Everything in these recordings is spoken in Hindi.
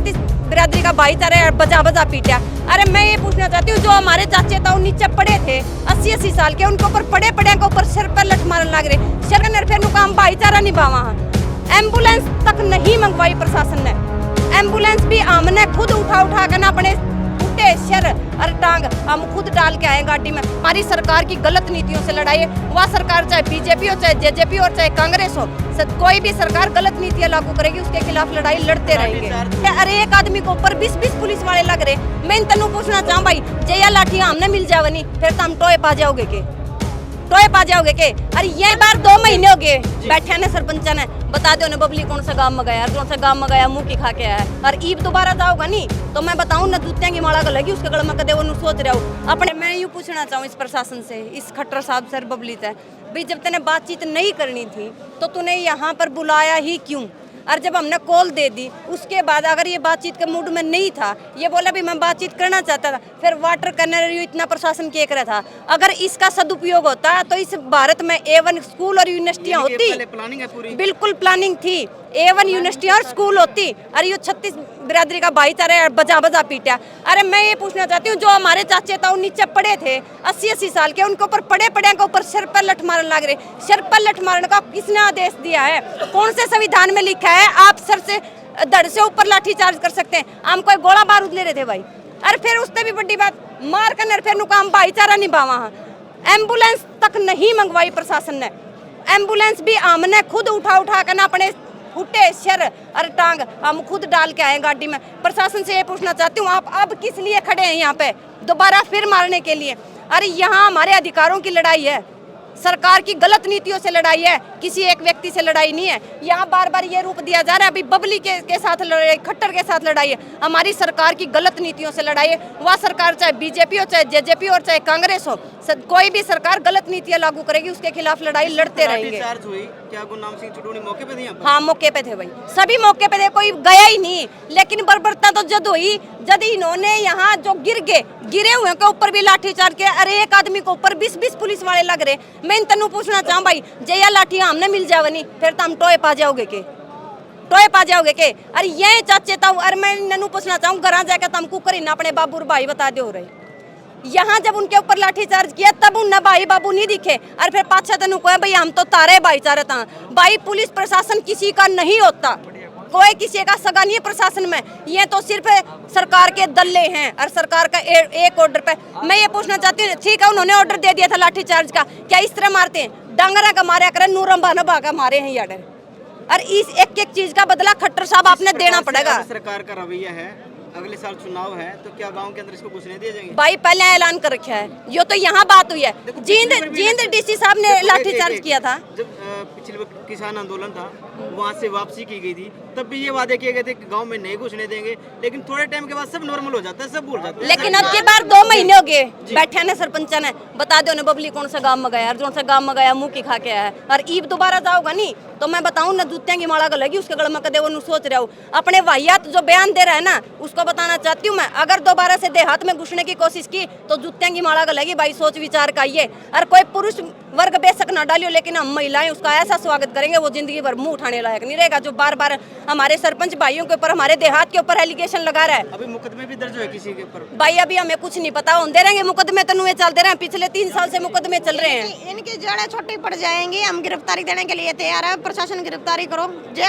36 बिरादरी का भाईचारा है, बजा बजा पीटा। अरे मैं ये पूछना चाहती हूँ, जो हमारे चाचे ताऊ नीचे पड़े थे 80-80 साल के, उनके ऊपर पड़े के ऊपर सिर पर लठ मारने लग रहे। शरकनर फिर काम भाईचारा निभावा। एम्बुलेंस तक नहीं मंगवाई प्रशासन ने। एम्बुलेंस भी हमने खुद उठा कर ना अपने सिर और टांग हम खुद डाल के आए गाड़ी में। हमारी सरकार की गलत नीतियों से लड़ाई है। वह सरकार चाहे बीजेपी हो, चाहे जेजेपी हो, चाहे कांग्रेस हो, कोई भी सरकार गलत नीतियां लागू करेगी, उसके खिलाफ लड़ाई लड़ते रहेंगे। अरे एक आदमी के ऊपर 20-20 पुलिस वाले लग रहे। मैं तेनू पूछना चाहूँ भाई, जया लाठियां हमने मिल जावनी फिर तो हम टोए पा जाओगे के? टोए पा जाओगे के? अरे ये बार 2 महीने हो गए बैठे ने सरपंच ने, बता दो ना बबली कौन सा गांव में गया, कौन सा गांव में गया, मुंह की खा के आया है। और ईब दोबारा जाओगा नहीं तो मैं बताऊं ना, जूतियां की माला लगी उसके गले में कदे वो सोच रहा हूँ अपने। मैं यूँ पूछना चाहूँ इस प्रशासन से, इस खट्टर साहब सर बबली से, भाई जब तूने बातचीत नहीं करनी थी तो तूने यहाँ पर बुलाया ही क्यों? और जब हमने कॉल दे दी उसके बाद अगर ये बातचीत के मूड में नहीं था, ये बोला भी मैं बातचीत करना चाहता था, फिर वाटर कैनल इतना प्रशासन किया कर रहा था। अगर इसका सदुपयोग होता तो इस भारत में A1 स्कूल और यूनिवर्सिटियाँ होती। प्लानिंग है पूरी, बिल्कुल प्लानिंग थी। A1 यूनिवर्सिटी और स्कूल होती। अरे ये 36 बिरादरी का भाईचारा है, बजा बजा पीटा। अरे मैं ये पूछना चाहती हूँ, जो हमारे चाचे ताऊ नीचे पड़े थे 80-80 साल के, उनके ऊपर पड़े के ऊपर सिर पर लठ मारने लग रहे। सिर पर लठ मारने का किसने आदेश दिया है? कौन से संविधान में लिखा है आप सर से धड़ से ऊपर लाठी चार्ज कर सकते हैं? हम कोई गोला बारूद ले रहे थे भाई। अरे फिर उससे भी बड़ी बात, मार कर फिर काम भाईचारा निभावा। एम्बुलेंस तक नहीं मंगवाई प्रशासन ने। एम्बुलेंस भी हमने खुद उठा कर ना अपने फुटे सिर और टांग हम खुद डाल के आए गाड़ी में। प्रशासन से ये पूछना चाहती हूँ, आप अब किस लिए खड़े हैं यहाँ पे? दोबारा फिर मारने के लिए? अरे यहाँ हमारे अधिकारों की लड़ाई है, सरकार की गलत नीतियों से लड़ाई है, किसी एक व्यक्ति से लड़ाई नहीं है। यहाँ बार बार ये रूप दिया जा रहा है अभी बबली के साथ लड़ाई, खट्टर के साथ लड़ाई है। हमारी सरकार की गलत नीतियों से लड़ाई है। वह सरकार चाहे बीजेपी हो, चाहे जेजेपी हो, चाहे कांग्रेस हो, कोई भी सरकार गलत नीतियां लागू करेगी, उसके खिलाफ लड़ाई लड़ते रहेंगे। क्या गुरनाम सिंह चुड़ूनी मौके पे थे? हाँ मौके पे थे भाई, सभी मौके पे थे, कोई गया ही नहीं। लेकिन बर्बरता तो जद हुई जब इन्होंने यहाँ जो गिरे हुए के ऊपर भी लाठी चार्ज किया। अरे एक आदमी के ऊपर 20-20 पुलिस वाले लग रहे। मैं तेनू पूछना चाहूँ भाई, जया लाठियां हमने मिल जावनी फिर तो हम टोए पा जाओगे के? टोए पा जाओगे के? अरे ये चाचे ताऊ, अरे मैं ननू पूछना चाहूँ, घर जाकर तुम कुकर ना अपने बाबू भाई बता दो रहे। यहाँ जब उनके ऊपर लाठी चार्ज किया तब उन भाई बाबू नहीं दिखे। और फिर पाछा तेनू कहे भाई हम तो तारे भाईचारा था। भाई पुलिस प्रशासन किसी का नहीं होता, कोई किसी का सगा नहीं है प्रशासन में। ये तो सिर्फ सरकार के दल्ले हैं और सरकार का एक ऑर्डर पे। मैं ये पूछना चाहती हूँ, ठीक है उन्होंने ऑर्डर दे दिया था लाठी चार्ज का, क्या इस तरह मारते हैं? डांगरा का मारे करें, नूरम बाना भागा मारे हैं यार। और इस एक चीज का बदला खट्टर साहब आपने देना पड़ेगा। सरकार का रवैया है, अगले साल चुनाव है तो क्या गांव के अंदर इसको घुसने दिए जाएंगे? भाई पहले ऐलान कर रखा है, ये तो यहाँ बात हुई है। जींद डीसी साहब ने लाठीचार्ज किया था जब पिछले किसान आंदोलन था, वहाँ से वापसी की गई थी, तब भी ये वादे किए गए थे कि गांव में नहीं घुसने देंगे। लेकिन थोड़े टाइम के बाद सब नॉर्मल हो जाता है, सब भूल जाते हैं। लेकिन अब की बार 2 महीने हो गए बैठे ने सरपंच ने, बता दो ना बबली कौन सा गांव में गया, कौन सा गांव में गया, मुंह की खा के आया है। और ईब दोबारा जाओगा नहीं तो मैं बताऊं ना, जूतियां की माला लगी उसके गले में कदे वो सोच रहा हूँ अपने वाहियात जो बयान दे रहा है ना, उसको बताना चाहती हूँ मैं। अगर दोबारा से देहात में घुसने की कोशिश की तो जूतियां की माला लगी। भाई सोच विचार का आइए। और कोई पुरुष वर्ग बेशक ना डालियो, लेकिन हम महिलाएं उसका ऐसा स्वागत करेंगे वो जिंदगी भर मुंह उठाने लायक नहीं रहेगा, जो बार बार हमारे सरपंच भाइयों के ऊपर, हमारे देहात के ऊपर एलिगेशन लगा रहा है। अभी मुकदमे भी दर्ज है किसी के ऊपर? भाई अभी हमें कुछ नहीं पता, होते रहेंगे मुकदमे, तनुए चलते रहे। पिछले 3 साल से मुकदमे चल रहे हैं। इनकी जड़ें छोटी पड़ जाएंगी। हम गिरफ्तारी देने के लिए तैयार है, प्रशासन गिरफ्तारी करो।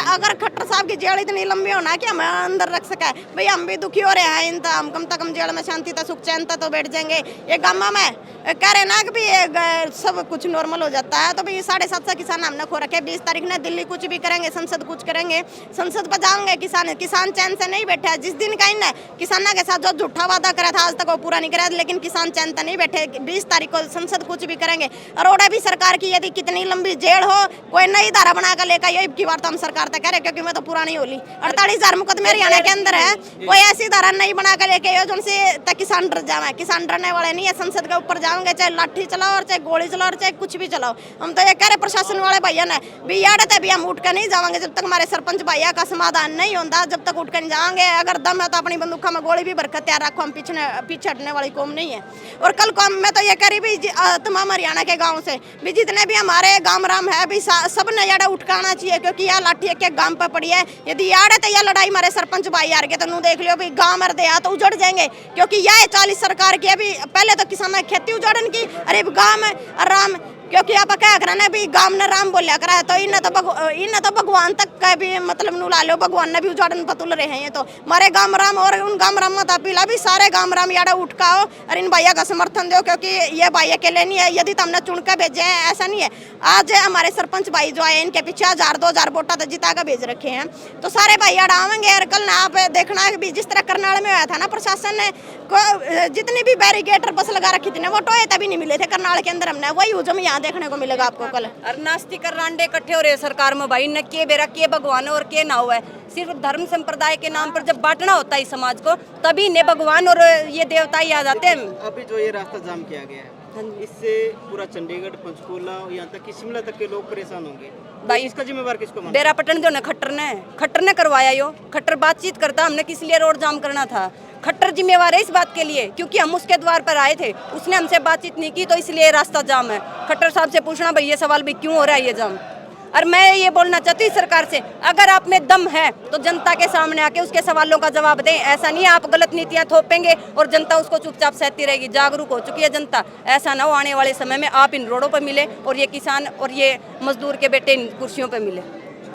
अगर खट्टर साहब की जेल इतनी लंबी होना कि हमें अंदर रख सके, भाई हम भी दुखी हो रहे हैं। इन हम कम से कम जेल में शांति था, सुख चैन था तो बैठ जाएंगे। ये गामा में कह रहे ना कि भी सब कुछ नॉर्मल हो जाता है, तो भाई 750 किसान हमने खो रखे। 20 तारीख ने दिल्ली कुछ भी करेंगे, संसद कुछ करेंगे, संसद पर जाएंगे। किसान चैन से नहीं बैठे हैं। जिस दिन का इन किसानों के साथ जो झूठा वादा करा था आज तक वो पूरा नहीं करा, लेकिन किसान चैन से नहीं बैठे। 20 तारीख को संसद कुछ भी करेंगे। अरोड़ा भी सरकार की यदि कितनी लंबी जेल हो, कोई नई धारा बनाकर लेकर, ये की बार तो हम सरकार तक कह रहे, क्योंकि मैं तो पूरा नहीं होली। 48,000 मुकदमे हरियाणा के अंदर है, कोई ऐसी धारा नहीं बनाकर लेके किसान डर जावे। किसान डरने वाले नहीं है। संसद के ऊपर जाओगे, चाहे लाठी चलाओ और चाहे गोली चलाओ और चाहे कुछ भी चलाओ। हम तो ये कह रहे प्रशासन वाले भैया ने भी याद है भी हम उठ कर नहीं जाएंगे जब तक हमारे सरपंच भैया का समाधान नहीं होता, जब तक उठ कर नहीं जाएंगे। अगर दम है तो अपनी बंदूकों में गोली भी भरकर तैयार रखो, हम पीछे हटने वाली कौम नहीं है। और कल को मैं तो ये कह रही भी तमाम हरियाणा के गाँव से भी जितने भी हमारे गाँव राम है भी सब ने यार उठ कर आना चाहिए, क्योंकि यह लाठी एक गाँव पे पड़ी है। यदि याद है तो यह लड़ाई हमारे सरपंच भाई हार गए तो नू देख लियो भी गाँव में देहात तो उजड़ जाएंगे, क्योंकि यह 40 सरकार की अभी पहले तो किसान ने खेती उजाड़न की, अरे गाँव में आराम, क्योंकि आप क्या करा भी गांव ने राम बोलिया करा है तो इन्हें तो भगवान तक का भी मतलब नू ला लो, भगवान ने भी उजाड़न पतुल रहे हैं। ये तो हमारे गांव राम और उन गांव राम मत अपीला भी सारे गांव राम याड़ा उठ का हो और इन भैया का समर्थन दो, क्योंकि ये भाई अकेले नहीं है। यदि तो हमने चुन के भेजे हैं ऐसा नहीं है, आज हमारे सरपंच भाई जो है इनके पीछे 1000-2000 वोटा तो जिता कर भेज रखे हैं, तो सारे भाई याड़ा आवेंगे। और कल ना आप देखना भी जिस तरह करनाल में हुआ था ना, प्रशासन ने जितनी भी बैरिकेटर बस लगा रखी थी ना वो टोए तभी नहीं मिले थे करनाल के अंदर, हमने वही हुजम यहाँ देखने को मिलेगा आपको कल। और नास्तिक और रांडे इकट्ठे हो रहे सरकार में भाई, न के बेरा के भगवान और के ना हुआ है। सिर्फ धर्म संप्रदाय के नाम पर जब बांटना होता है इस समाज को तभी ने भगवान और ये देवता याद आते हैं। अभी जो ये रास्ता जाम किया गया है इससे पूरा चंडीगढ़, पंचकूला यहाँ तक कि शिमला तक के लोग परेशान होंगे भाई। इसका जिम्मेवार किसको मानते? डेरा पटन जो ने खट्टर ने करवाया यो, खट्टर बातचीत करता, हमने किस लिए रोड जाम करना था। खट्टर जिम्मेवार है इस बात के लिए क्योंकि हम उसके द्वार पर आए थे, उसने हमसे बातचीत नहीं की तो इसलिए रास्ता जाम है। खट्टर साहब से पूछना भाई ये सवाल भी क्यों हो रहा है ये जाम। और मैं ये बोलना चाहती हूँ सरकार से, अगर आप में दम है तो जनता के सामने आके उसके सवालों का जवाब दें। ऐसा नहीं है आप गलत नीतियाँ थोपेंगे और जनता उसको चुपचाप सहती रहेगी। जागरूक हो चुकी है जनता, ऐसा ना हो आने वाले समय में आप इन रोडों पर मिले और ये किसान और ये मजदूर के बेटे इन कुर्सियों पर मिले।